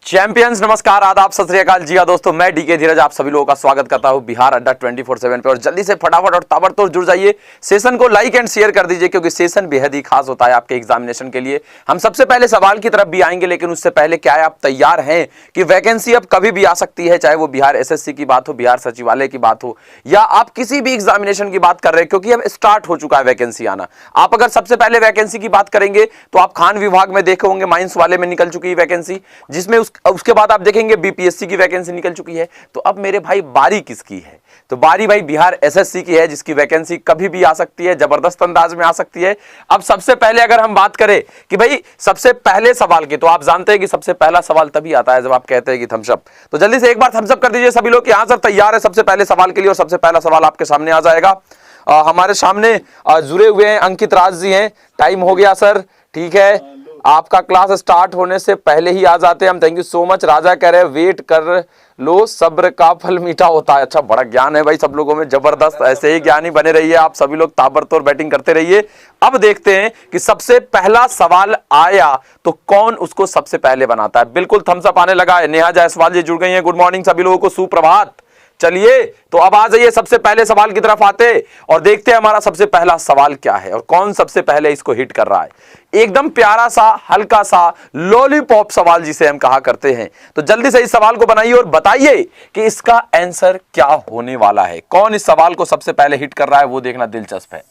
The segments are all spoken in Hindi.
चैंपियंस नमस्कार, आदाब, सत श्री अकाल। जी हाँ दोस्तों, मैं डीके धीरज आप सभी लोगों का स्वागत करता हूँ बिहार अड्डा 24/7 पे। और जल्दी से फटाफट और ताबड़तोड़ जुड़ जाइए, सेशन को लाइक एंड शेयर कर दीजिए क्योंकि सेशन बेहद ही खास होता है आपके एग्जामिनेशन के लिए। हम सबसे पहले सवाल की तरफ भी आएंगे, लेकिन उससे पहले क्या है, आप तैयार हैं कि वैकेंसी अब कभी भी आ सकती है, चाहे वो बिहार एसएससी की बात हो, बिहार सचिवालय की बात हो, या आप किसी भी एग्जामिनेशन की बात कर रहे हैं, क्योंकि अब स्टार्ट हो चुका है वैकेंसी आना। आप अगर सबसे पहले वैकेंसी की बात करेंगे तो आप खान विभाग में देखे होंगे, माइंस वाले में निकल चुकी है वैकेंसी, जिसमें उसके बाद आप देखेंगे बीपीएससी की वैकेंसी निकल चुकी है। तो अब मेरे भाई बारी किसकी है? तो बारी भाई बिहार एसएससी की है, जिसकी वैकेंसी कभी भी आ सकती है, जबरदस्त अंदाज में आ सकती है। अब सबसे पहले अगर हम बात करें कि भाई सबसे पहले सवाल की, तो आप जानते हैं कि सबसे पहला सवाल तभी आता है जब आप कहते हैं कि थम्स अप। तो जल्दी से एक बार थम्स अप कर दीजिए सभी लोग कि आंसर तैयार है सबसे पहले सवाल के लिए। और सबसे पहला सवाल आपके सामने आ जाएगा। हमारे सामने जुड़े हुए हैं अंकित राज जी हैं। टाइम हो गया सर, ठीक है, आपका क्लास स्टार्ट होने से पहले ही आ जाते हैं हम। Thank you so much. राजा कह रहे हैं वेट कर लो, सब्र का फल मीठा होता है। अच्छा, बड़ा ज्ञान है भाई सब लोगों में, जबरदस्त। ऐसे ही ज्ञानी बने रहिए आप सभी लोग, ताबड़तोड़ बैटिंग करते रहिए। अब देखते हैं कि सबसे पहला सवाल आया तो कौन उसको सबसे पहले बनाता है। बिल्कुल थम्स अप आने लगा है। नेहा जायसवाल जी जुड़ गई हैं। गुड मॉर्निंग सभी लोगों को, सुप्रभात। चलिए तो अब आ जाइए, सबसे पहले सवाल की तरफ आते और देखते हैं हमारा सबसे पहला सवाल क्या है और कौन सबसे पहले इसको हिट कर रहा है। एकदम प्यारा सा, हल्का सा लॉलीपॉप सवाल जिसे हम कहा करते हैं। तो जल्दी से इस सवाल को बनाइए और बताइए कि इसका आंसर क्या होने वाला है। कौन इस सवाल को सबसे पहले हिट कर रहा है वो देखना दिलचस्प है।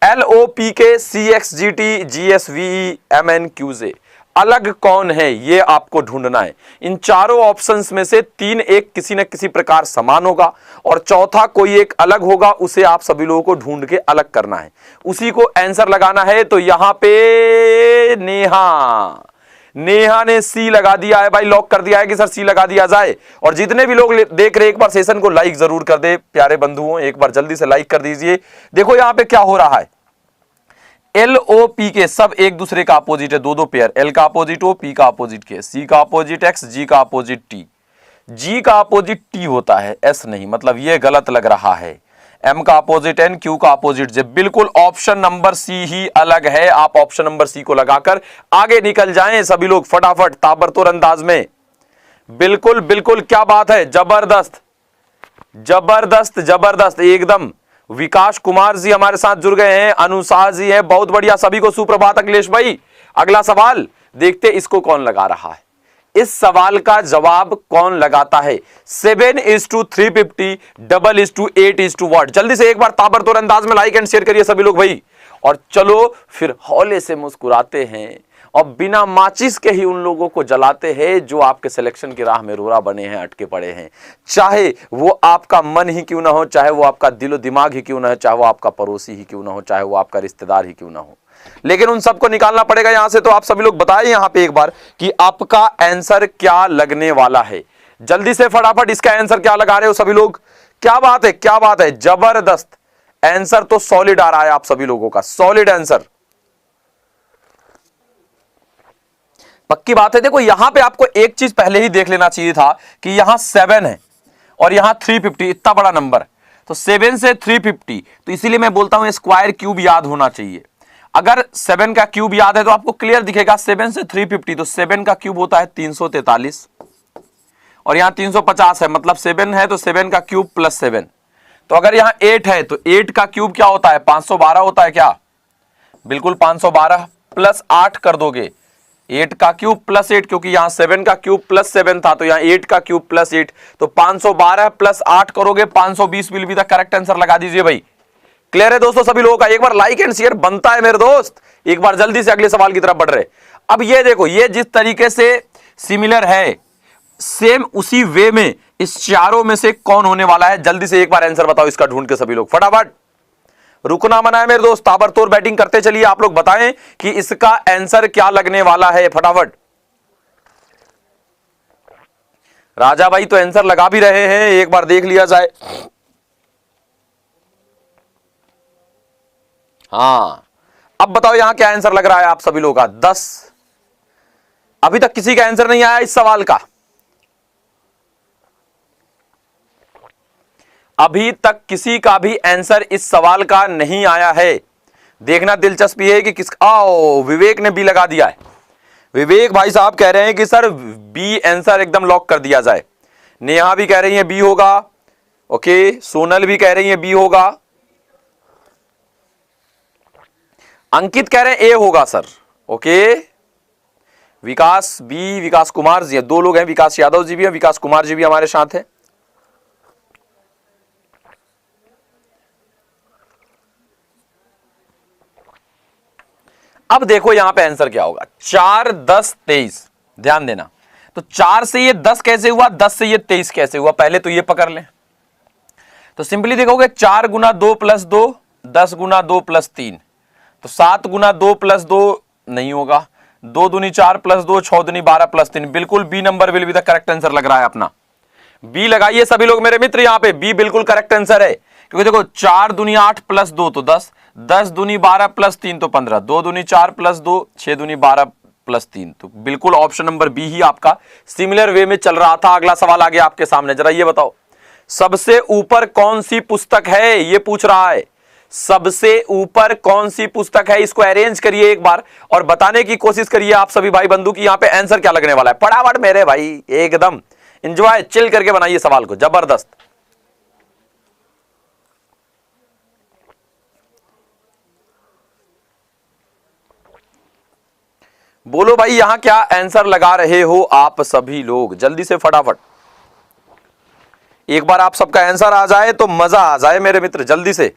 LOPK CXGT GSVE MNQJ अलग कौन है ये आपको ढूंढना है। इन चारों ऑप्शंस में से तीन एक किसी न किसी प्रकार समान होगा और चौथा कोई एक अलग होगा, उसे आप सभी लोगों को ढूंढ के अलग करना है, उसी को आंसर लगाना है। तो यहां पे नेहा ने सी लगा दिया है भाई, लॉक कर दिया है कि सर सी लगा दिया जाए। और जितने भी लोग देख रहे हैं एक बार सेशन को लाइक जरूर कर दे प्यारे बंधुओं, एक बार जल्दी से लाइक कर दीजिए। देखो यहां पे क्या हो रहा है, LOP के सब एक दूसरे का अपोजिट है, दो पेयर, L का अपोजिट O, P का अपोजिट K, C का अपोजिट X, G का अपोजिट T। G का अपोजिट T होता है, S नहीं, मतलब ये गलत लग रहा है। M का अपोजिट N, Q का अपोजिट J। बिल्कुल ऑप्शन नंबर C ही अलग है। आप ऑप्शन नंबर C को लगाकर आगे निकल जाएं सभी लोग फटाफट ताबड़तोड़ अंदाज में। बिल्कुल बिल्कुल, क्या बात है, जबरदस्त जबरदस्त जबरदस्त एकदम। विकास कुमार जी हमारे साथ जुड़ गए हैं, अनुषा जी हैं, बहुत बढ़िया, सभी को सुप्रभात। अखिलेश भाई अगला सवाल देखते, इसको कौन लगा रहा है। इस सवाल का जवाब कौन लगाता है। 7:350 8:8 जल्दी से एक बार ताबड़तोड़ अंदाज में लाइक एंड शेयर करिए सभी लोग भाई। और चलो फिर हौले से मुस्कुराते हैं और बिना माचिस के ही उन लोगों को जलाते हैं जो आपके सिलेक्शन की राह में रोरा बने हैं, अटके पड़े हैं। चाहे वो आपका मन ही क्यों ना हो, चाहे वो आपका दिलो दिमाग ही क्यों ना हो, चाहे वो आपका पड़ोसी ही क्यों ना हो, चाहे वो आपका रिश्तेदार ही क्यों ना हो, लेकिन उन सबको निकालना पड़ेगा यहां से। तो आप सभी लोग बताएं यहां पे एक बार कि आपका आंसर क्या लगने वाला है। जल्दी से फटाफट इसका आंसर क्या लगा रहे हो सभी लोग। क्या बात है, क्या बात है, जबरदस्त। आंसर तो सॉलिड आ रहा है आप सभी लोगों का, सॉलिड आंसर, पक्की बात है। देखो यहां पे आपको एक चीज पहले ही देख लेना चाहिए था कि यहां 7 है और यहां 350, इतना बड़ा नंबर, तो 7 से 350, तो इसीलिए मैं बोलता हूं स्क्वायर क्यूब याद होना चाहिए। अगर 7 का क्यूब याद है तो आपको क्लियर दिखेगा 7 से 350, तो 7 का क्यूब होता है 343 और यहां 350 है, मतलब 7 है तो 7 का क्यूब प्लस 7। तो अगर यहां 8 है तो 8 का क्यूब क्या होता है, 512 होता है क्या, बिल्कुल 512 प्लस 8 कर दोगे, 8 का क्यूब प्लस 8, क्योंकि यहां 7 का क्यूब प्लस 7 था तो यहां 8 का क्यूब प्लस 8, तो 512 प्लस 8 करोगे 520 will be the correct answer. लगा दीजिए भाई। क्लियर है दोस्तों सभी लोगों का। एक बार लाइक एंड शेयर बनता है मेरे दोस्त। एक बार जल्दी से अगले सवाल की तरफ बढ़ रहे। अब ये देखो, ये जिस तरीके से सिमिलर है, सेम उसी वे में इस चारों में से कौन होने वाला है। जल्दी से एक बार आंसर बताओ इसका ढूंढ के सभी लोग फटाफट। रुकना मना है मेरे दोस्त, ताबड़तोड़ बैटिंग करते चलिए। आप लोग बताएं कि इसका आंसर क्या लगने वाला है फटाफट। राजा भाई तो आंसर लगा भी रहे हैं, एक बार देख लिया जाए। हां, अब बताओ यहां क्या आंसर लग रहा है आप सभी लोगों का। 10। अभी तक किसी का आंसर नहीं आया इस सवाल का, अभी तक किसी का भी आंसर इस सवाल का नहीं आया है। देखना दिलचस्पी है कि किस, आओ विवेक ने भी लगा दिया है। विवेक भाई साहब कह रहे हैं कि सर बी आंसर एकदम लॉक कर दिया जाए। नेहा भी कह रही है बी होगा। ओके, सोनल भी कह रही है बी होगा। अंकित कह रहे हैं ए होगा सर। ओके, विकास बी, विकास कुमार जी, दो लोग हैं, विकास यादव जी भी हैं, विकास कुमार जी भी हमारे साथ हैं। अब देखो यहां पे आंसर क्या होगा, 4, 10, 23। ध्यान देना, तो 4 से ये 10 कैसे हुआ, 10 से ये 23 कैसे हुआ, पहले तो ये पकड़ लें। तो सिंपली देखोगे 4 गुना 2 प्लस 2, 10 गुना 2 प्लस 3, तो 7 गुना 2 प्लस 2 नहीं होगा, 2 दूनी 4 प्लस 2, 6 दूनी 12 प्लस 3। बिल्कुल B number will be the correct answer लग रहा है अपना। बी लगाइए सभी लोग मेरे मित्र, यहां पे बी बिल्कुल करेक्ट आंसर है, क्योंकि देखो 4 दूनी 8 प्लस 2 तो 10, 10 दूनी 12 प्लस 3 तो 15, 2 दूनी 4 प्लस 2, 6 दूनी 12 प्लस 3। तो बिल्कुल ऑप्शन नंबर बी ही आपका सिमिलर वे में चल रहा था। अगला सवाल आ गया आपके सामने, जरा ये बताओ सबसे ऊपर कौन सी पुस्तक है, ये पूछ रहा है। सबसे ऊपर कौन सी पुस्तक है, इसको अरेंज करिए एक बार और बताने की कोशिश करिए आप सभी भाई बंधु की यहां पे आंसर क्या लगने वाला है। फटाफट मेरे भाई एकदम एंजॉय चिल करके बनाइए सवाल को, जबरदस्त। बोलो भाई यहां क्या आंसर लगा रहे हो आप सभी लोग, जल्दी से फटाफट। एक बार आप सबका आंसर आ जाए तो मजा आ जाए मेरे मित्र, जल्दी से।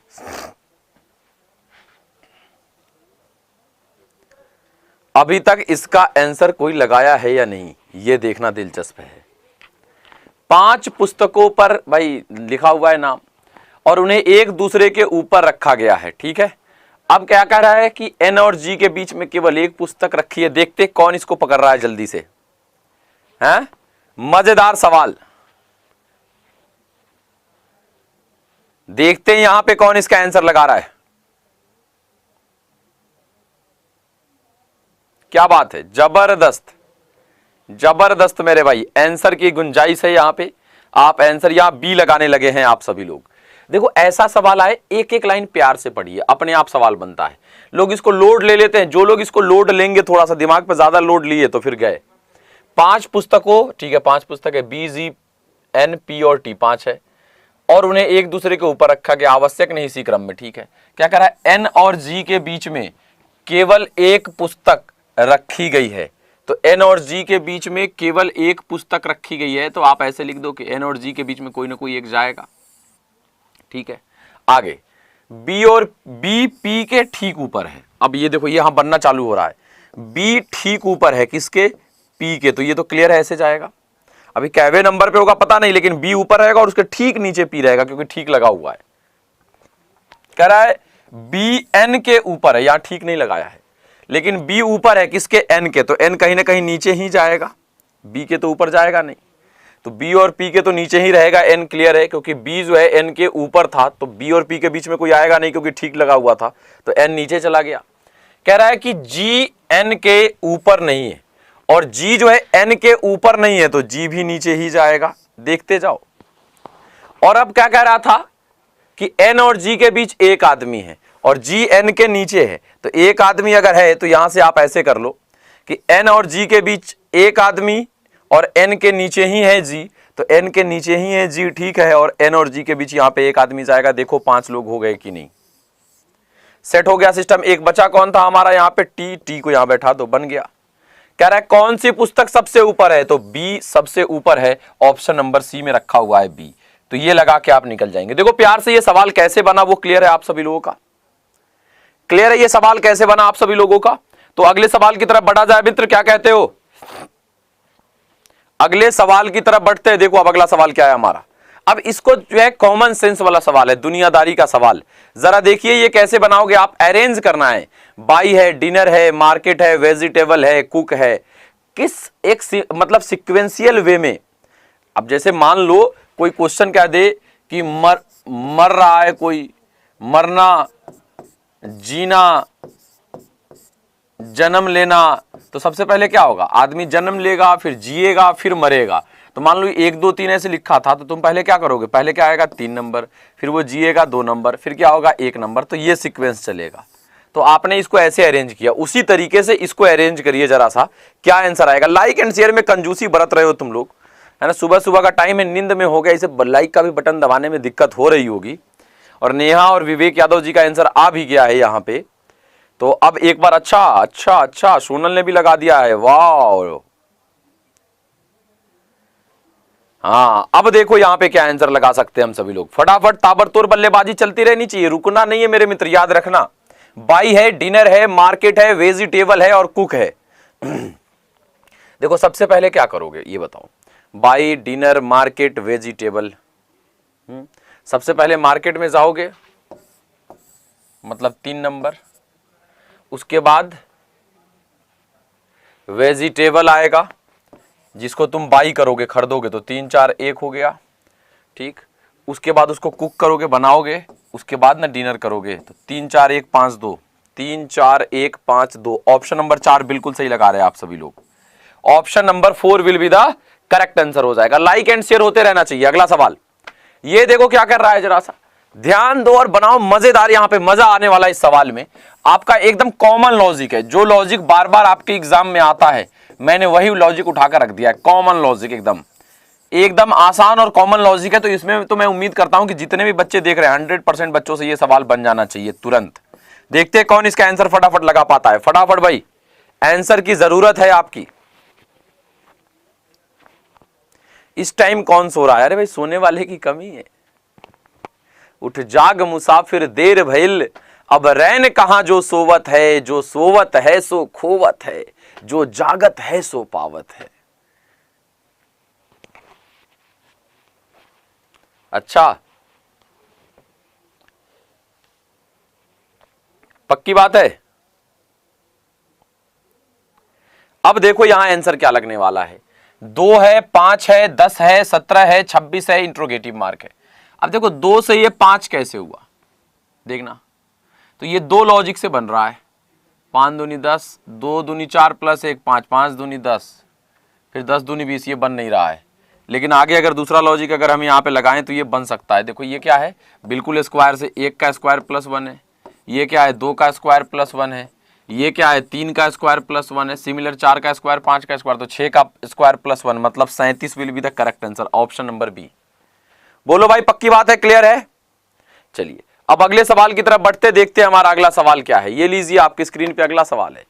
अभी तक इसका आंसर कोई लगाया है या नहीं, यह देखना दिलचस्प है। 5 पुस्तकों पर भाई लिखा हुआ है नाम और उन्हें एक दूसरे के ऊपर रखा गया है, ठीक है। अब क्या कह रहा है कि एन और जी के बीच में केवल एक पुस्तक रखी है। देखते कौन इसको पकड़ रहा है जल्दी से, हैं? मजेदार सवाल, देखते हैं यहां पे कौन इसका आंसर लगा रहा है। क्या बात है, जबरदस्त जबरदस्त मेरे भाई, आंसर की गुंजाइश है यहां पे। आप आंसर यहां बी लगाने लगे हैं आप सभी लोग। देखो ऐसा सवाल आए, एक एक लाइन प्यार से पढ़िए, अपने आप सवाल बनता है। लोग इसको लोड ले लेते हैं, जो लोग इसको लोड लेंगे, थोड़ा सा दिमाग पे ज्यादा लोड लिए तो फिर गए। 5 पुस्तकों, ठीक है 5 पुस्तक है, बी, जी, एन, पी और टी, 5 है और उन्हें एक दूसरे के ऊपर रखा गया, आवश्यक नहीं इसी क्रम में, ठीक है। क्या कह रहा है, एन और जी के बीच में केवल एक पुस्तक रखी गई है। तो एन और जी के बीच में केवल एक पुस्तक रखी गई है, तो आप ऐसे लिख दो कि एन और जी के बीच में कोई ना कोई एक जाएगा, ठीक है। आगे बी और बी पी के ठीक ऊपर है। अब ये देखो यहां बनना चालू हो रहा है, बी ठीक ऊपर है किसके, पी के, तो ये तो क्लियर है ऐसे जाएगा। अभी कैवे नंबर पे होगा पता नहीं, लेकिन बी ऊपर रहेगा और उसके ठीक नीचे पी रहेगा क्योंकि ठीक लगा हुआ है। कह रहा है बी एन के ऊपर है, यहां ठीक नहीं लगाया है, लेकिन बी ऊपर है किसके, एन के, तो एन कहीं ना कहीं नीचे ही जाएगा, बी के तो ऊपर जाएगा नहीं। तो बी और पी के तो नीचे ही रहेगा, एन क्लियर है, क्योंकि बी जो है एन के ऊपर था, तो बी और पी के बीच में कोई आएगा नहीं क्योंकि ठीक लगा हुआ था, तो एन नीचे चला गया। कह रहा है कि जी एन के ऊपर नहीं है और जी जो है एन के ऊपर नहीं है, तो जी भी नीचे ही जाएगा, देखते जाओ। और अब क्या कह रहा था कि एन और जी के बीच एक आदमी है और जी एन के नीचे है, तो एक आदमी अगर है तो यहां से आप ऐसे कर लो कि एन और जी के बीच एक आदमी और एन के नीचे ही है जी, तो एन के नीचे ही है जी, ठीक है, और एन और जी के बीच यहां पे एक आदमी जाएगा। देखो 5 लोग हो गए कि नहीं, सेट हो गया सिस्टम। एक बचा कौन था हमारा यहाँ पे, टी, टी को यहां बैठा दो, बन गया। कह रहा है कौन सी पुस्तक सबसे ऊपर है, तो बी सबसे ऊपर है, ऑप्शन नंबर सी में रखा हुआ है बी, तो ये लगा के आप निकल जाएंगे। देखो प्यार से ये सवाल कैसे बना वो क्लियर है आप सभी लोगों का, क्लियर है ये सवाल कैसे बना आप सभी लोगों का। तो अगले सवाल की तरफ बढ़ा जाए मित्र, क्या कहते हो, अगले सवाल की तरफ बढ़ते हैं। देखो अब अगला सवाल क्या है हमारा, अब इसको जो है कॉमन सेंस वाला सवाल है, दुनियादारी का सवाल। जरा देखिए ये कैसे बनाओगे आप, अरेंज करना है, बाई है, डिनर है, मार्केट है, वेजिटेबल है, कुक है, किस एक मतलब सिक्वेंशियल वे में। अब जैसे मान लो कोई क्वेश्चन कह दे कि मर रहा है कोई, मरना, जीना, जन्म लेना, तो सबसे पहले क्या होगा, आदमी जन्म लेगा, फिर जिएगा, फिर मरेगा। तो मान लो 1 2 3 ऐसे लिखा था, तो तुम पहले क्या करोगे, पहले क्या आएगा 3 नंबर, फिर वो जिएगा 2 नंबर, फिर क्या होगा 1 नंबर, तो ये सीक्वेंस चलेगा। तो आपने इसको ऐसे अरेंज किया, उसी तरीके से इसको अरेंज करिए जरा सा, क्या आंसर आएगा। लाइक एंड शेयर में कंजूसी बरत रहे हो तुम लोग, है ना। सुबह सुबह का टाइम है, नींद में हो गया, इसे लाइक का भी बटन दबाने में दिक्कत हो रही होगी। और नेहा और विवेक यादव जी का आंसर आ भी गया है यहाँ पे। तो अब एक बार अच्छा सोनल ने भी लगा दिया है, वाह। हाँ, अब देखो यहाँ पे क्या आंसर लगा सकते हैं हम सभी लोग। फटाफट ताबड़तोड़ बल्लेबाजी चलती रहनी चाहिए, रुकना नहीं है मेरे मित्र, याद रखना। बाई है, डिनर है, मार्केट है, वेजिटेबल है और कुक है। देखो सबसे पहले क्या करोगे ये बताओ। By, dinner, market, vegetable. सबसे पहले मार्केट में जाओगे, मतलब 3 नंबर। उसके बाद वेजिटेबल आएगा, जिसको तुम बाई करोगे, खरीदोगे, तो 3 4 1 हो गया, ठीक। उसके बाद उसको कुक करोगे, बनाओगे, उसके बाद ना डिनर करोगे, तो 3 4 1 5 2, 3 4 1 5 2। ऑप्शन नंबर 4 बिल्कुल सही लगा रहे हैं आप सभी लोग। Option number 4 will be the correct answer हो जाएगा। लाइक एंड शेयर होते रहना चाहिए। अगला सवाल ये देखो क्या कर रहा है, जरा सा ध्यान दो और बनाओ मजेदार, यहां पे मजा आने वाला इस सवाल में। आपका एकदम कॉमन लॉजिक है, जो लॉजिक बार बार आपके एग्जाम में आता है, मैंने वही लॉजिक उठाकर रख दिया है। कॉमन लॉजिक, एकदम आसान और कॉमन लॉजिक है। तो इसमें तो मैं उम्मीद करता हूं कि जितने भी बच्चे देख रहे हैं 100% बच्चों से ये सवाल बन जाना चाहिए तुरंत। देखते हैं कौन इसका आंसर फटाफट लगा पाता है। फटाफट भाई, आंसर की जरूरत है आपकी। इस टाइम कौन सो रहा है? अरे भाई, सोने वाले की कमी है। उठ जाग मुसाफिर देर भइल, अब रैन कहां जो सोवत है। जो सोवत है सो खोवत है, जो जागत है सो पावत है। अच्छा, पक्की बात है। अब देखो यहां आंसर क्या लगने वाला है। 2 है, 5 है, 10 है, 17 है, 26 है, इंट्रोगेटिव मार्क है। अब देखो 2 से ये 5 कैसे हुआ, देखना। तो ये 2 लॉजिक से बन रहा है। 5 दूनी 10, 2 दूनी 4 प्लस 1 5, 5 दूनी 10, फिर 10 दूनी 20। ये बन नहीं रहा है, लेकिन आगे अगर दूसरा लॉजिक अगर हम यहाँ पे लगाएं तो ये बन सकता है। देखो ये क्या है, बिल्कुल स्क्वायर से 1 का स्क्वायर प्लस 1 है। ये क्या है, 2 का स्क्वायर प्लस 1 है। ये क्या है, 3 का स्क्वायर प्लस 1 है। सिमिलर 4 का स्क्वायर, 5 का स्क्वायर, तो 6 का स्क्वायर प्लस 1, मतलब 37 will be the correct answer. Option number B. बोलो भाई, पक्की बात है, क्लियर है? चलिए अब अगले सवाल की तरफ बढ़ते, देखते हैं हमारा अगला सवाल क्या है। ये लीजिए आपकी स्क्रीन पे अगला सवाल है।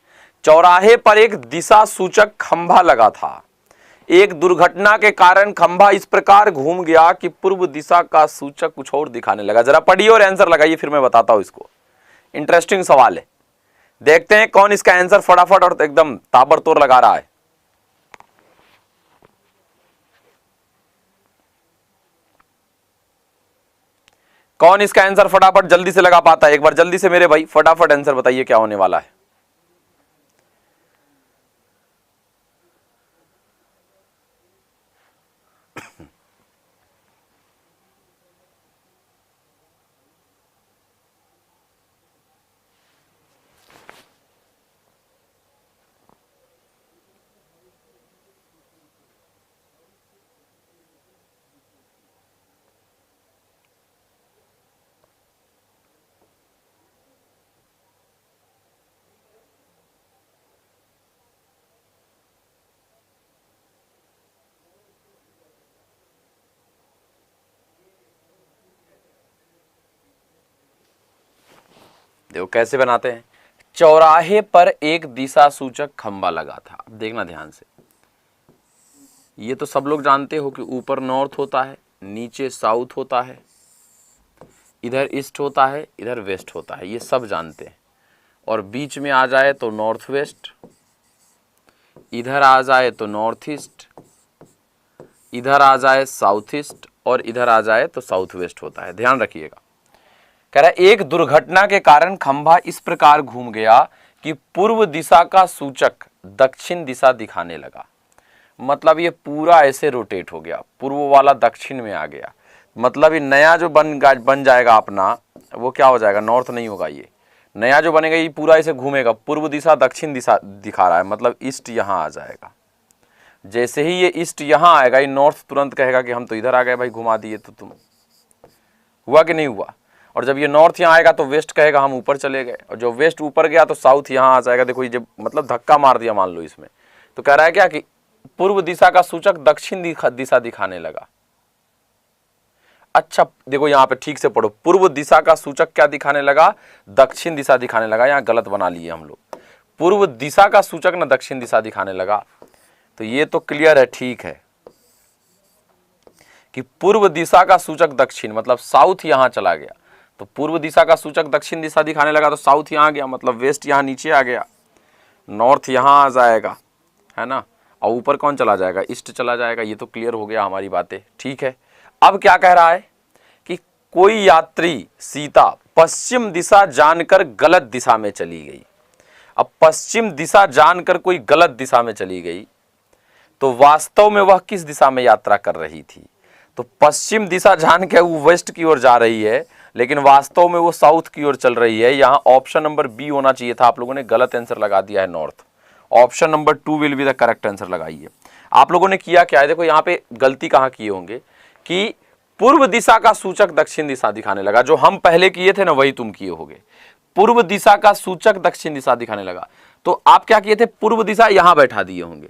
चौराहे पर एक दिशा सूचक खंभा लगा था। एक दुर्घटना के कारण खंभा इस प्रकार घूम गया कि पूर्व दिशा का सूचक कुछ और दिखाने लगा। जरा पढ़िए और आंसर लगाइए, फिर मैं बताता हूं इसको। इंटरेस्टिंग सवाल है, देखते हैं कौन इसका आंसर फटाफट और एकदम ताबड़तोड़ लगा रहा है। कौन इसका आंसर फटाफट जल्दी से लगा पाता है? एक बार जल्दी से मेरे भाई फटाफट आंसर बताइए क्या होने वाला है। देखो कैसे बनाते हैं। चौराहे पर एक दिशा सूचक खंभा लगा था। अब देखना ध्यान से, ये तो सब लोग जानते हो कि ऊपर नॉर्थ होता है, नीचे साउथ होता है, इधर ईस्ट होता है, इधर वेस्ट होता है, ये सब जानते हैं। और बीच में आ जाए तो नॉर्थ वेस्ट, इधर आ जाए तो नॉर्थ ईस्ट, इधर आ जाए साउथ ईस्ट, और इधर आ जाए तो साउथ वेस्ट होता है। ध्यान रखिएगा। कह रहा है एक दुर्घटना के कारण खंभा इस प्रकार घूम गया कि पूर्व दिशा का सूचक दक्षिण दिशा दिखाने लगा। मतलब ये पूरा ऐसे रोटेट हो गया, पूर्व वाला दक्षिण में आ गया। मतलब ये नया जो बन जाएगा अपना, वो क्या हो जाएगा, नॉर्थ नहीं होगा। ये नया जो बनेगा ये पूरा ऐसे घूमेगा, पूर्व दिशा दक्षिण दिशा दिखा रहा है, मतलब ईस्ट यहाँ आ जाएगा। जैसे ही ये ईस्ट यहाँ आएगा, ये नॉर्थ तुरंत कहेगा कि हम तो इधर आ गए भाई, घुमा दिए तो तुम। हुआ कि नहीं हुआ? और जब ये नॉर्थ यहाँ आएगा तो वेस्ट कहेगा हम ऊपर चले गए, और जो वेस्ट ऊपर गया तो साउथ यहाँ आ जाएगा। देखो ये जब मतलब धक्का मार दिया मान लो इसमें, तो कह रहा है क्या कि पूर्व दिशा का सूचक दक्षिण दिशा दिखाने लगा। अच्छा देखो यहाँ पे ठीक से पढ़ो, पूर्व दिशा का सूचक क्या दिखाने लगा, दक्षिण दिशा दिखाने लगा। यहाँ गलत बना लिए हम लोग, पूर्व दिशा का सूचक ना दक्षिण दिशा दिखाने लगा। तो ये तो क्लियर है, ठीक है कि पूर्व दिशा का सूचक दक्षिण मतलब साउथ यहां चला गया, तो पूर्व दिशा का सूचक दक्षिण दिशा दिखाने लगा तो साउथ यहां गया, मतलब वेस्ट यहां नीचे आ गया, नॉर्थ यहां आ जाएगा, है ना, और ऊपर कौन चला जाएगा, ईस्ट चला जाएगा। ये तो क्लियर हो गया हमारी बातें, ठीक है। अब क्या कह रहा है कि कोई यात्री सीता पश्चिम दिशा जानकर गलत दिशा में चली गई। अब पश्चिम दिशा जानकर कोई गलत दिशा में चली गई तो वास्तव में वह किस दिशा में यात्रा कर रही थी। तो पश्चिम दिशा जान के वो वेस्ट की ओर जा रही है, लेकिन वास्तव में वो साउथ की ओर चल रही है। यहाँ ऑप्शन नंबर बी होना चाहिए था, आप लोगों ने गलत आंसर लगा दिया है north. Option number 2 will be the correct answer लगाइए। आप लोगों ने किया क्या है, देखो यहाँ पे गलती कहाँ किए होंगे कि पूर्व दिशा का सूचक दक्षिण दिशा दिखाने लगा, जो हम पहले किए थे ना वही तुम किए होगे। पूर्व दिशा का सूचक दक्षिण दिशा दिखाने लगा, तो आप क्या किए थे, पूर्व दिशा यहां बैठा दिए होंगे।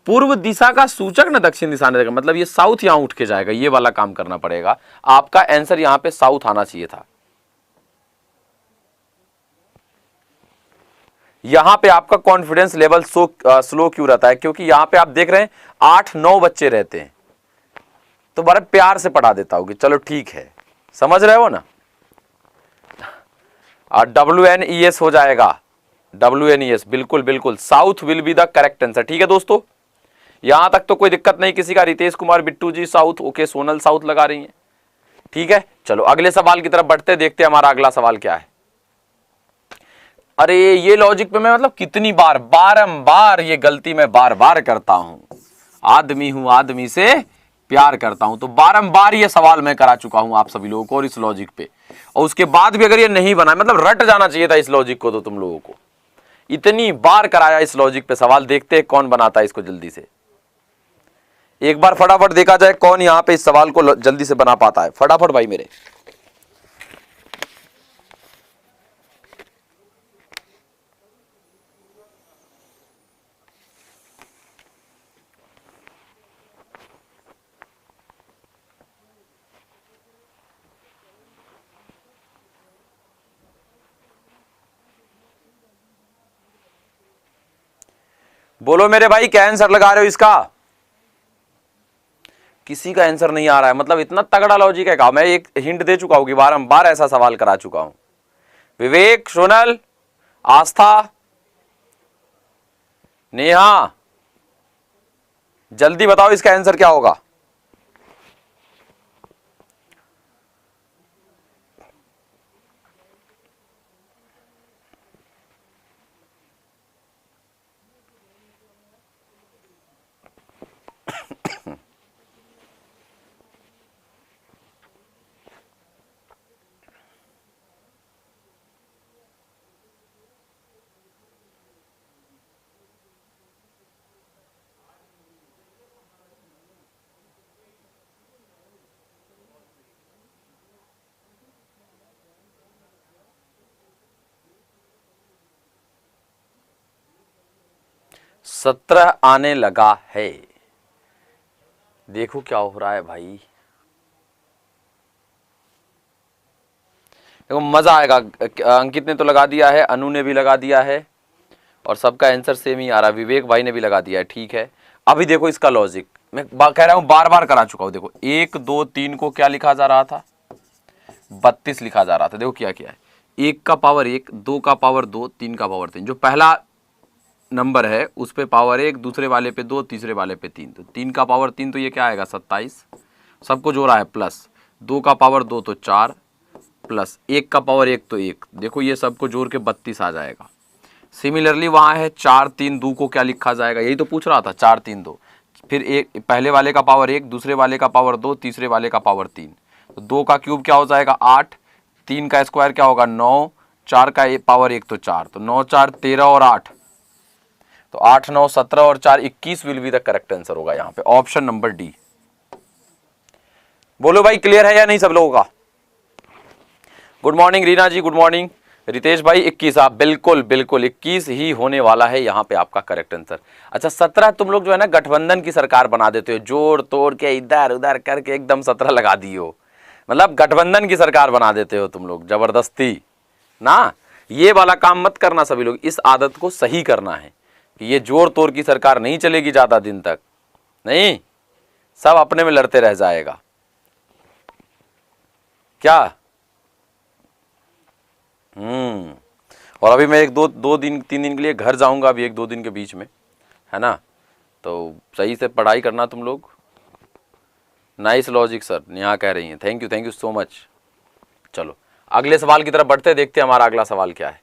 पूर्व दिशा का सूचक ना दक्षिण दिशा ने, मतलब ये साउथ यहां उठ के जाएगा, ये वाला काम करना पड़ेगा। आपका आंसर यहां पे साउथ आना चाहिए था। यहां पे आपका कॉन्फिडेंस लेवल स्लो क्यों रहता है, क्योंकि यहां पे आप देख रहे हैं 8-9 बच्चे रहते हैं, तो बड़े प्यार से पढ़ा देता हूं कि चलो ठीक है, समझ रहे हो ना। WNES हो जाएगा, WNES, बिल्कुल बिल्कुल, south will be the correct answer. ठीक है दोस्तों, यहां तक तो कोई दिक्कत नहीं किसी का। रितेश कुमार बिट्टू जी साउथ, ओके, सोनल साउथ लगा रही हैं, ठीक है। चलो अगले सवाल की तरफ बढ़ते, देखते हैं हमारा अगला सवाल क्या है। अरे ये लॉजिक पे मैं मतलब कितनी बार बारंबार ये गलती मैं बार बार करता हूं। आदमी हूं, आदमी से प्यार करता हूं, तो बारंबार ये सवाल मैं करा चुका हूं आप सभी लोगों को, और इस लॉजिक पे, और उसके बाद भी अगर ये नहीं बना, मतलब रट जाना चाहिए था इस लॉजिक को, तो तुम लोगों को इतनी बार कराया इस लॉजिक पे सवाल। देखते हैं कौन बनाता है इसको जल्दी से। एक बार फटाफट देखा जाए कौन यहां पे इस सवाल को जल्दी से बना पाता है, फटाफट भाई मेरे। बोलो मेरे भाई, क्या आंसर लगा रहे हो इसका? किसी का आंसर नहीं आ रहा है, मतलब इतना तगड़ा लॉजिक है क्या? मैं एक हिंट दे चुका हूं कि बारंबार ऐसा सवाल करा चुका हूं। विवेक, सोनल, आस्था, नेहा, जल्दी बताओ इसका आंसर क्या होगा। सत्रह आने लगा है, देखो क्या हो रहा है भाई। देखो मजा आएगा। अंकित ने तो लगा दिया है, अनु ने भी लगा दिया है, और सबका आंसर सेम ही आ रहा है। विवेक भाई ने भी लगा दिया है, ठीक है। अभी देखो इसका लॉजिक मैं कह रहा हूं, बार बार करा चुका हूं। देखो 1 2 3 को क्या लिखा जा रहा था, 32 लिखा जा रहा था। देखो क्या क्या है, 1 का पावर 1, 2 का पावर 2, 3 का पावर 3। जो पहला नंबर है उस पे पावर 1, दूसरे वाले पे 2, तीसरे वाले पे 3, तो 3 का पावर 3, तो ये क्या आएगा 27। सबको जोड़ा है, प्लस 2 का पावर 2 तो 4, प्लस 1 का पावर 1 तो 1। देखो ये सबको जोड़ के 32 आ जाएगा। सिमिलरली वहाँ है 4 3 2 को क्या लिखा जाएगा, यही तो पूछ रहा था, 4 3 2। फिर एक पहले वाले का पावर 1, दूसरे वाले का पावर 2, तीसरे वाले का पावर 3, तो 2 का क्यूब क्या हो जाएगा 8, 3 का स्क्वायर क्या होगा 9, 4 का पावर 1 तो 4, तो 9 4 13 और 8, तो 8 9 17 और 4 21 will be the correct answer होगा यहाँ पे, ऑप्शन नंबर डी। बोलो भाई क्लियर है या नहीं सब लोगों का? गुड मॉर्निंग रीना जी, गुड मॉर्निंग। रितेश भाई 21, आप बिल्कुल बिल्कुल 21 ही होने वाला है यहाँ पे आपका करेक्ट आंसर। अच्छा 17 तुम लोग जो है ना गठबंधन की सरकार बना देते हो, जोड़ तोड़ के इधर उधर करके एकदम 17 लगा दियो, मतलब गठबंधन की सरकार बना देते हो तुम लोग जबरदस्ती ना। ये वाला काम मत करना सभी लोग, इस आदत को सही करना है कि ये जोड़ तोड़ की सरकार नहीं चलेगी ज्यादा दिन तक, नहीं सब अपने में लड़ते रह जाएगा क्या। और अभी मैं एक दो दिन 3 दिन के लिए घर जाऊंगा अभी 1-2 दिन के बीच में, है ना। तो सही से पढ़ाई करना तुम लोग। नाइस लॉजिक सर, नेहा कह रही हैं, थैंक यू सो मच। चलो अगले सवाल की तरफ बढ़ते, देखते हैं हमारा अगला सवाल क्या है।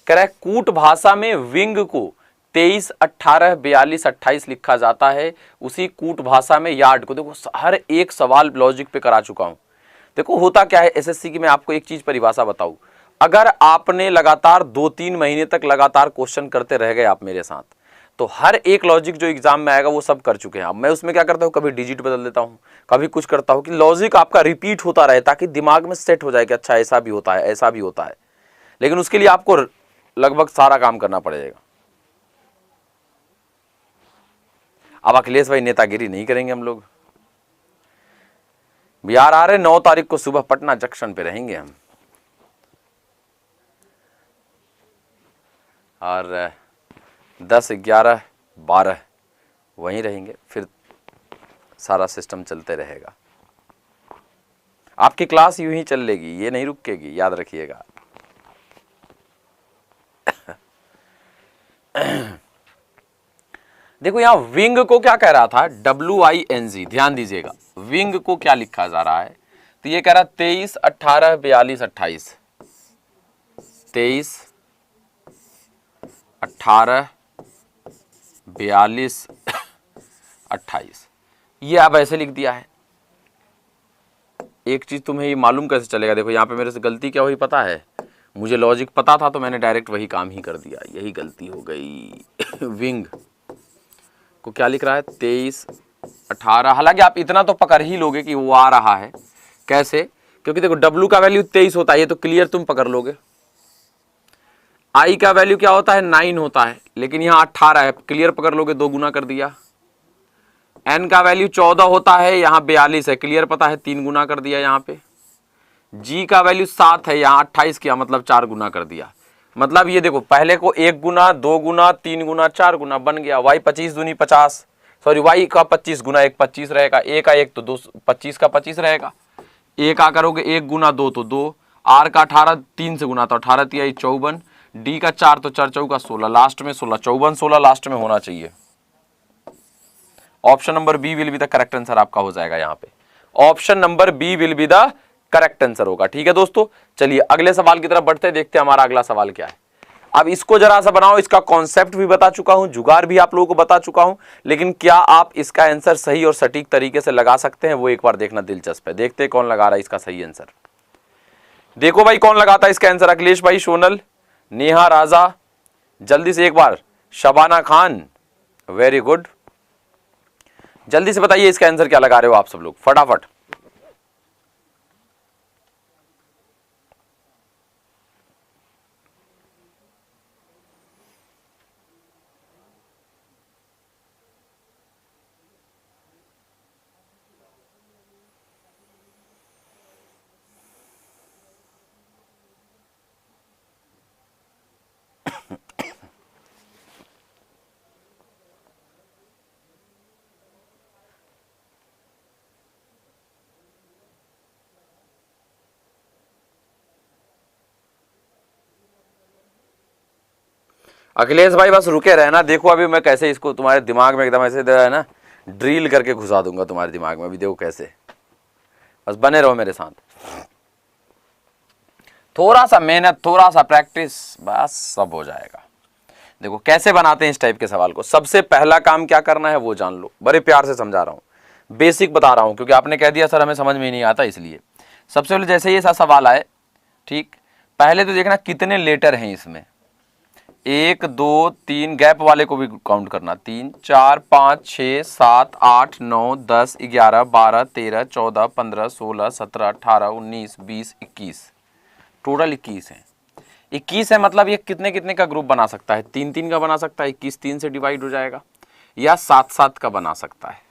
कह रहा है कूट भाषा में विंग को 23, 18, 42, 28 लिखा जाता है, उसी कूट भाषा में यार्ड को। देखो हर एक सवाल लॉजिक पे करा चुका हूं। देखो होता क्या है एसएससी की, मैं आपको एक चीज परिभाषा बताऊं, अगर आपने लगातार 2-3 महीने तक लगातार क्वेश्चन करते रह गए आप मेरे साथ, तो हर एक लॉजिक जो एग्जाम में आएगा वो सब कर चुके हैं। अब मैं उसमें क्या करता हूँ, कभी डिजिट बदल देता हूँ, कभी कुछ करता हूँ कि लॉजिक आपका रिपीट होता रहे ताकि दिमाग में सेट हो जाए कि अच्छा ऐसा भी होता है ऐसा भी होता है। लेकिन उसके लिए आपको लगभग सारा काम करना पड़ेगा। अब अखिलेश भाई नेतागिरी नहीं करेंगे हम लोग। बिहार आ रहे 9 तारीख को सुबह पटना जंक्शन पे रहेंगे हम, और 10, 11, 12 वहीं रहेंगे, फिर सारा सिस्टम चलते रहेगा। आपकी क्लास यूं ही चल लेगी, ये नहीं रुकेगी, याद रखिएगा। देखो यहां विंग को क्या कह रहा था, WING, ध्यान दीजिएगा विंग को क्या लिखा जा रहा है। तो ये कह रहा 23, 18, 42, 28, 23, 18, 42, 28, ये आप ऐसे लिख दिया है। एक चीज तुम्हें ये मालूम कैसे चलेगा, देखो यहाँ पे मेरे से गलती क्या हुई पता है, मुझे लॉजिक पता था तो मैंने डायरेक्ट वही काम ही कर दिया, यही गलती हो गई। विंग को क्या लिख रहा है 23, 18, हालांकि आप इतना तो पकड़ ही लोगे कि वो आ रहा है कैसे, क्योंकि देखो W का वैल्यू 23 होता है, ये तो क्लियर तुम पकड़ लोगे। I का वैल्यू क्या होता है 9 होता है, लेकिन यहाँ 18 है, क्लियर पकड़ लोगे, 2 गुना कर दिया। N का वैल्यू 14 होता है, यहाँ 42 है, क्लियर पता है 3 गुना कर दिया यहाँ पे। G का वैल्यू 7 है, यहाँ 28 किया मतलब 4 गुना कर दिया। मतलब ये देखो पहले को 1 गुना 2 गुना 3 गुना 4 गुना बन गया। Y 25 दूनी 50, सॉरी Y का 25 गुना 1 25 रहेगा, A का 1 तो 2 25 का 25 रहेगा, A का करोगे 1 गुना 2 तो 2, R का 18 3 से गुना तो 18 तिहाई 54, D का 4 तो 4 चौका 16, लास्ट में 16, 54 16 लास्ट में होना चाहिए। Option number B will be the correct answer आपका हो जाएगा यहाँ पे, option number B will be the correct answer होगा। ठीक है दोस्तों, चलिए अगले सवाल की तरफ बढ़ते हैं, देखते हैं हमारा अगला सवाल क्या है। अब इसको जरा सा बनाओ, इसका कॉन्सेप्ट भी बता चुका हूं, जुगाड़ भी आप लोगों को बता चुका हूं, लेकिन क्या आप इसका आंसर सही और सटीक तरीके से लगा सकते हैं वो एक बार देखना दिलचस्प है। देखते हैं कौन लगा रहा है इसका सही आंसर। देखो भाई कौन लगाता है इसका आंसर, अखिलेश भाई, सोनल, नेहा, राजा, जल्दी से एक बार, शबाना खान, वेरी गुड, जल्दी से बताइए इसका आंसर क्या लगा रहे हो आप सब लोग फटाफट। अखिलेश भाई बस रुके रहना, देखो अभी मैं कैसे इसको तुम्हारे दिमाग में एकदम ऐसे है ना ड्रिल करके घुसा दूंगा तुम्हारे दिमाग में, अभी देखो कैसे, बस बने रहो मेरे साथ, थोड़ा सा मेहनत थोड़ा सा प्रैक्टिस, बस सब हो जाएगा। देखो कैसे बनाते हैं इस टाइप के सवाल को। सबसे पहला काम क्या करना है वो जान लो, बड़े प्यार से समझा रहा हूँ, बेसिक बता रहा हूँ, क्योंकि आपने कह दिया सर हमें समझ में ही नहीं आता, इसलिए सबसे पहले जैसे ये सा सवाल आए, ठीक, पहले तो देखना कितने लेटर हैं इसमें, 1 2 3, गैप वाले को भी काउंट करना, 3 4 5 6 7 8 9 10 11 12 13 14 15 16 17 18 19 20 21, टोटल 21 है। 21 है मतलब ये कितने कितने का ग्रुप बना सकता है? 3-3 का बना सकता है, 21 3 से डिवाइड हो जाएगा, या 7-7 का बना सकता है।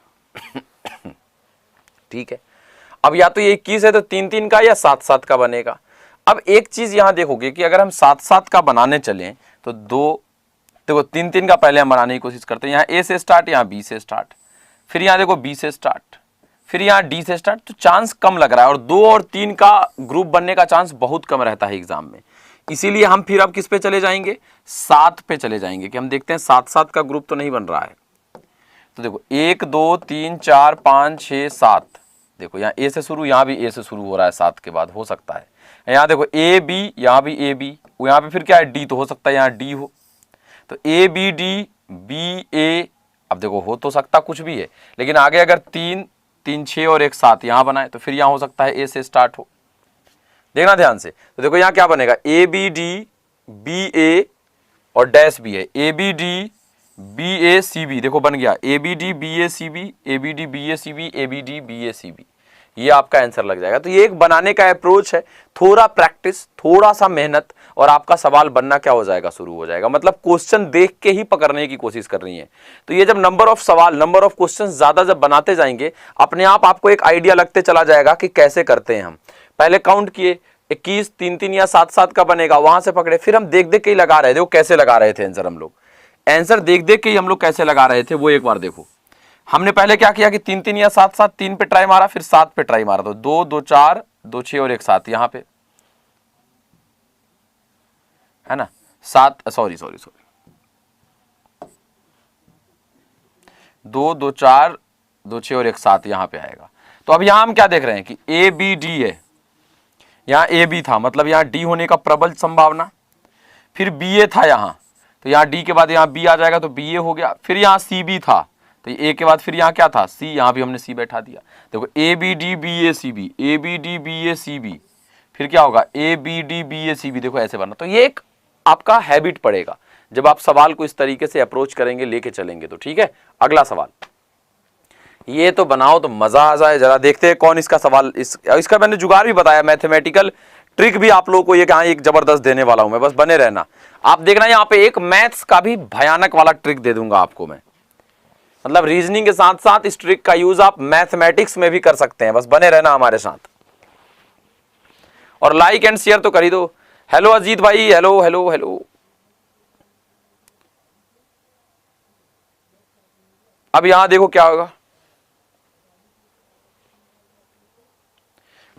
ठीक है, अब या तो ये 21 है तो 3-3 का या 7-7 का बनेगा। अब एक चीज यहां देखोगे कि अगर हम 7-7 का बनाने चलें तो देखो 3-3 का पहले हम बनाने की कोशिश करते हैं। यहाँ ए से स्टार्ट, यहाँ बी से स्टार्ट, फिर यहाँ देखो बी से स्टार्ट, फिर यहाँ डी से स्टार्ट, तो चांस कम लग रहा है और 2 और 3 का ग्रुप बनने का चांस बहुत कम रहता है एग्जाम में। इसीलिए हम फिर अब किस पे चले जाएंगे? 7 पे चले जाएंगे कि हम देखते हैं 7-7 का ग्रुप तो नहीं बन रहा है। तो देखो 1 2 3 4 5 6 7, देखो यहाँ ए से शुरू, यहाँ भी ए से शुरू हो रहा है 7 के बाद, हो सकता है। यहाँ देखो ए बी, यहाँ भी ए बी, यहाँ पे फिर क्या है? डी, तो हो सकता है यहाँ डी हो। तो ए बी डी बी ए, अब देखो हो तो सकता कुछ भी है, लेकिन आगे अगर 3 3 6 और 1 7 यहाँ बनाए तो फिर यहाँ हो सकता है ए से स्टार्ट हो। देखना ध्यान से, तो देखो यहाँ क्या बनेगा? A B D B A और डैश भी है, A B D B A C B, देखो बन गया A B D B A C B, A B D B A C B, A B D B A C B, ये आपका आंसर लग जाएगा। तो ये एक बनाने का अप्रोच है, थोड़ा प्रैक्टिस, थोड़ा सा मेहनत और आपका सवाल बनना क्या हो जाएगा? शुरू हो जाएगा। मतलब क्वेश्चन देख के ही पकड़ने की कोशिश कर रही है। तो ये जब नंबर ऑफ सवाल, नंबर ऑफ क्वेश्चन ज्यादा जब बनाते जाएंगे, अपने आप आपको एक आइडिया लगते चला जाएगा कि कैसे करते हैं हम। पहले काउंट किए 21 3-3 या 7-7 का बनेगा, वहां से पकड़े, फिर हम देख देख के ही लगा रहे थे। वो कैसे लगा रहे थे आंसर? हम लोग आंसर देख देख के ही हम लोग कैसे लगा रहे थे वो एक बार देखो। हमने पहले क्या किया कि 3-3 या 7-7, 3 पे ट्राई मारा, फिर 7 पे ट्राई मारा, तो 2 2 4 2 6 और 1 7 यहाँ पे है ना, 7 सॉरी 2 2 4 2 6 और 1 7 यहाँ पे आएगा। तो अब यहाँ हम क्या देख रहे हैं कि ए बी डी है, यहाँ ए बी था मतलब यहाँ डी होने का प्रबल संभावना, फिर बी ए था यहाँ, तो यहाँ डी के बाद यहाँ बी आ जाएगा तो बी ए हो गया, फिर यहाँ सी बी था, तो ए के बाद फिर यहाँ क्या था? सी, यहाँ भी हमने सी बैठा दिया। देखो A B D B A C B, A B D B A C B, फिर क्या होगा? A B D B A C B, देखो ऐसे बनना। तो ये एक आपका हैबिट पड़ेगा जब आप सवाल को इस तरीके से अप्रोच करेंगे, लेके चलेंगे तो। ठीक है, अगला सवाल ये तो बनाओ तो मजा आ जाए। जरा देखते हैं कौन इसका सवाल, इसका मैंने जुगाड़ भी बताया, मैथमेटिकल ट्रिक भी आप लोगों को ये कहाँ एक जबरदस्त देने वाला हूं मैं, बस बने रहना। आप देखना यहाँ पे एक मैथ्स का भी भयानक वाला ट्रिक दे दूंगा आपको मैं, मतलब रीजनिंग के साथ साथ इस ट्रिक का यूज आप मैथमेटिक्स में भी कर सकते हैं, बस बने रहना हमारे साथ। और लाइक एंड शेयर तो कर ही दो। हेलो अजीत भाई, हेलो हेलो हेलो। अब यहां देखो क्या होगा,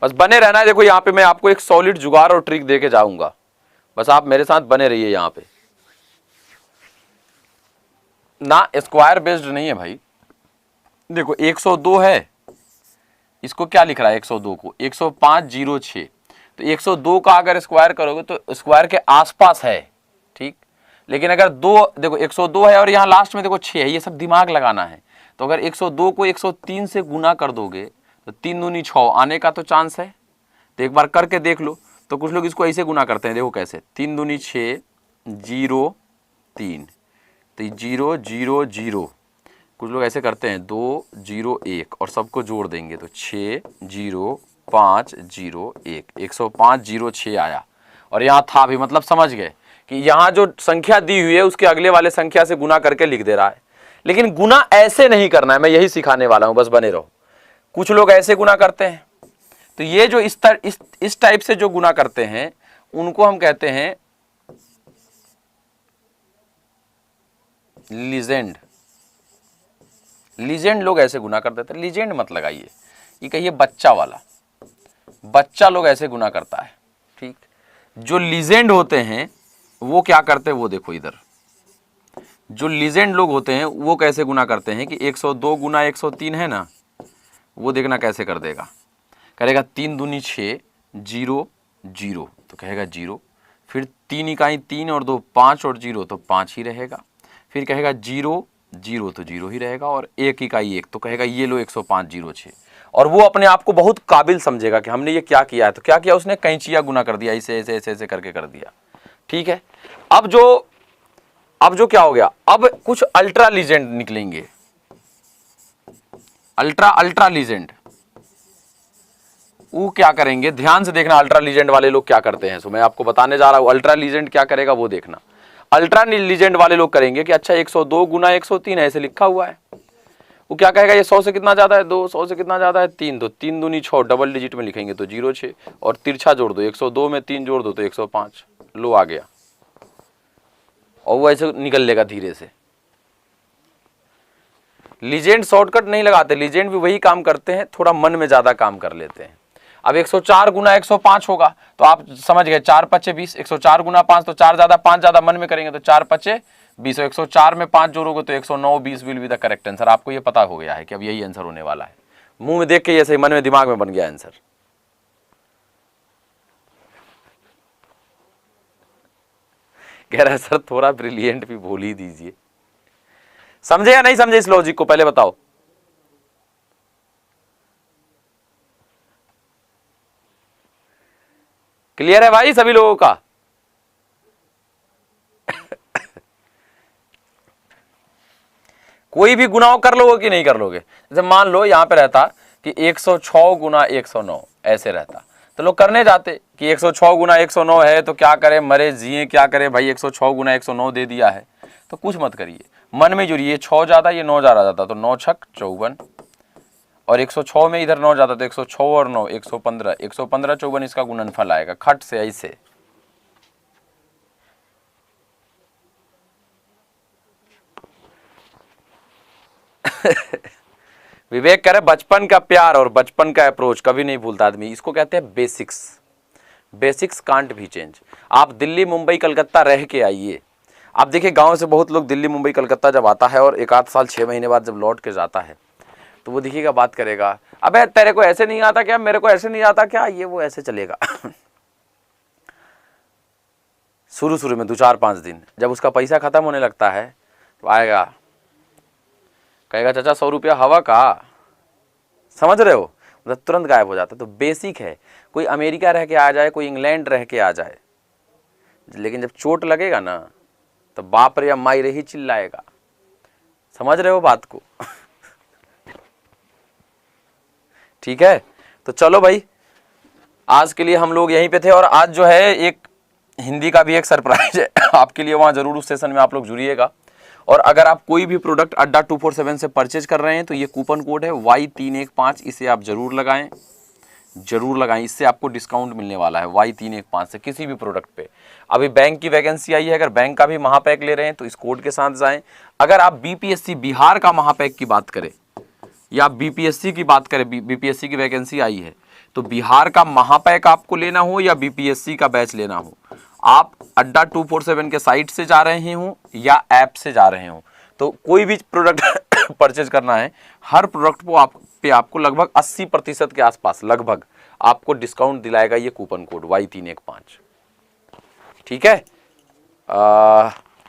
बस बने रहना है। देखो यहाँ पे मैं आपको एक सॉलिड जुगाड़ और ट्रिक देके जाऊंगा, बस आप मेरे साथ बने रहिए। यहाँ पे ना स्क्वायर बेस्ड नहीं है भाई। देखो 102 है, इसको क्या लिख रहा है? 102 को 10506, तो 102 का अगर स्क्वायर करोगे तो स्क्वायर के आसपास है, ठीक। लेकिन अगर देखो 102 है और यहाँ लास्ट में देखो 6 है, ये सब दिमाग लगाना है। तो अगर 102 को 103 से गुना कर दोगे तो 3 दूनी 6 आने का तो चांस है। तो एक बार करके देख लो। तो कुछ लोग इसको ऐसे गुना करते हैं, देखो कैसे, 3 दूनी 6 0 3, तो 0 0 0, कुछ लोग ऐसे करते हैं 2 0 1 और सबको जोड़ देंगे तो 6 0 5 0 1, 10506 आया। और यहाँ था भी, मतलब समझ गए कि यहाँ जो संख्या दी हुई है उसके अगले वाले संख्या से गुना करके लिख दे रहा है। लेकिन गुना ऐसे नहीं करना है, मैं यही सिखाने वाला हूं, बस बने रहो। कुछ लोग ऐसे गुना करते हैं, तो ये जो इस टाइप से जो गुना करते हैं उनको हम कहते हैं लीजेंड। लीजेंड लोग ऐसे गुना कर देते हैं। लीजेंड मत लगाइए, ये कहिए बच्चा वाला। बच्चा लोग ऐसे गुना करता है, ठीक। जो लीजेंड होते हैं वो क्या करते हैं, वो देखो इधर। जो लीजेंड लोग होते हैं वो कैसे गुना करते हैं कि 102 गुना 103 है ना, वो देखना कैसे कर देगा। करेगा 3 दूनी 6 0 0, तो कहेगा 0, फिर 3 इकाई 3 और 2 5 और 0 तो 5 ही रहेगा। फिर कहेगा 0 0 तो 0 ही रहेगा, और 1 इकाई 1 तो कहेगा ये लो 10506। और वो अपने आप को बहुत काबिल समझेगा कि हमने ये क्या किया है। तो क्या किया उसने, कैंचिया गुना कर दिया, ऐसे ऐसे ऐसे ऐसे करके कर दिया, ठीक है। अब जो क्या हो गया, अब कुछ अल्ट्रा लीजेंड निकलेंगे। अल्ट्रा लीजेंड वो क्या करेंगे, ध्यान से देखना अल्ट्रा लीजेंड वाले लोग क्या करते हैं। सो मैं आपको बताने जा रहा हूँ अल्ट्रा लीजेंड क्या करेगा वो देखना। अल्ट्रा लीजेंड वाले लोग करेंगे कि अच्छा 102 गुना 103 ऐसे लिखा हुआ है, वो क्या कहेगा ये 100 से कितना ज्यादा है 2, 100 से कितना ज्यादा है 3, तो 3 दूनी 6, डबल डिजिट में लिखेंगे तो 0 6 और तिरछा जोड़ दो, 102 में 3 जोड़ दो तो 105, लो आ गया। और वो ऐसे निकल लेगा धीरे से। लीजेंड शॉर्टकट नहीं लगाते, लीजेंड भी वही काम करते हैं, थोड़ा मन में ज्यादा काम कर लेते हैं। अब 104 गुना 105 होगा तो आप समझ गए 4 पच्चे 20, 104 गुना 5 तो 4 ज्यादा 5 ज्यादा मन में करेंगे तो 4 पच्चे 20, 104 में 5 जोड़ोगे तो 109 20 will be the correct answer. आपको ये पता हो गया है कि अब यही आंसर होने वाला है, मुंह में देख के ऐसे मन में दिमाग में बन गया आंसर। कह रहा है सर थोड़ा ब्रिलियंट भी बोल ही दीजिए। समझे या नहीं समझे इस लॉजिक को पहले बताओ। क्लियर है भाई सभी लोगों का? कोई भी गुनाह कर लोगे कि नहीं कर लोगे? जैसे मान लो यहां पे रहता कि 106 गुना 109 ऐसे रहता तो लोग करने जाते कि 106 गुना 109 है तो क्या करें, मरे जिए क्या करें भाई, 106 गुना 109 दे दिया है तो कुछ मत करिए, मन में जुड़िए 6 ज्यादा ये 9 ज्यादा जाता तो 9 छक 54 और 106 में इधर 9 जाता तो 106 और 9 115, 115 54 इसका गुणनफल आएगा खट से ऐसे। विवेक कह रहे बचपन का प्यार और बचपन का अप्रोच कभी नहीं भूलता आदमी, इसको कहते हैं बेसिक्स। बेसिक्स कांट भी चेंज। आप दिल्ली मुंबई कलकत्ता रह के आइए, आप देखिए गांव से बहुत लोग दिल्ली मुंबई कलकत्ता जब आता है और 1 आध साल 6 महीने बाद जब लौट के जाता है तो वो देखिएगा बात करेगा, अबे तेरे को ऐसे नहीं आता क्या, मेरे को ऐसे नहीं आता क्या, ये वो ऐसे चलेगा। शुरू शुरू में 2-4-5 दिन जब उसका पैसा खत्म होने लगता है तो आएगा कहेगा चाचा 100 रुपया हवा का, समझ रहे हो, मतलब तुरंत गायब हो जाता है। तो बेसिक है, कोई अमेरिका रह के आ जाए, कोई इंग्लैंड रह के आ जाए, लेकिन जब चोट लगेगा ना तो बाप रे या माई रे ही चिल्लाएगा। समझ रहे हो बात को? ठीक है, तो चलो भाई आज के लिए हम लोग यहीं पे थे। और आज जो है एक हिंदी का भी एक सरप्राइज है आपके लिए, वहां जरूर उस सेशन में आप लोग जुड़िएगा। और अगर आप कोई भी प्रोडक्ट अड्डा 247 से परचेज कर रहे हैं तो ये कूपन कोड है Y315, इसे आप जरूर लगाएं, जरूर लगाएं, इससे आपको डिस्काउंट मिलने वाला है Y315 से किसी भी प्रोडक्ट पे। अभी बैंक की वैकेंसी आई है, अगर बैंक का भी महापैक ले रहे हैं तो इस कोड के साथ जाएं। अगर आप बीपीएससी बिहार का महापैक की बात करें या बीपीएससी की बात करें, बीपीएससी की वैकेंसी आई है तो बिहार का महापैक आपको लेना हो या बीपीएससी का बैच लेना हो, आप अड्डा 247 के साइट से जा रहे हो या ऐप से जा रहे हो, तो कोई भी प्रोडक्ट परचेज करना है, हर प्रोडक्ट पे आपको लगभग 80% के आसपास लगभग आपको डिस्काउंट दिलाएगा ये कूपन कोड Y315। ठीक है,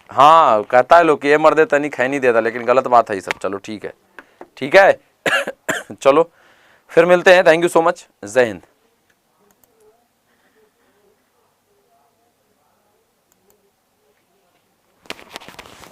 हाँ कहता है लोग ये मर्दे तनिक है नहीं देता, लेकिन गलत बात है ये सब। चलो ठीक है, ठीक है। चलो फिर मिलते हैं, थैंक यू सो मच, जय हिंद।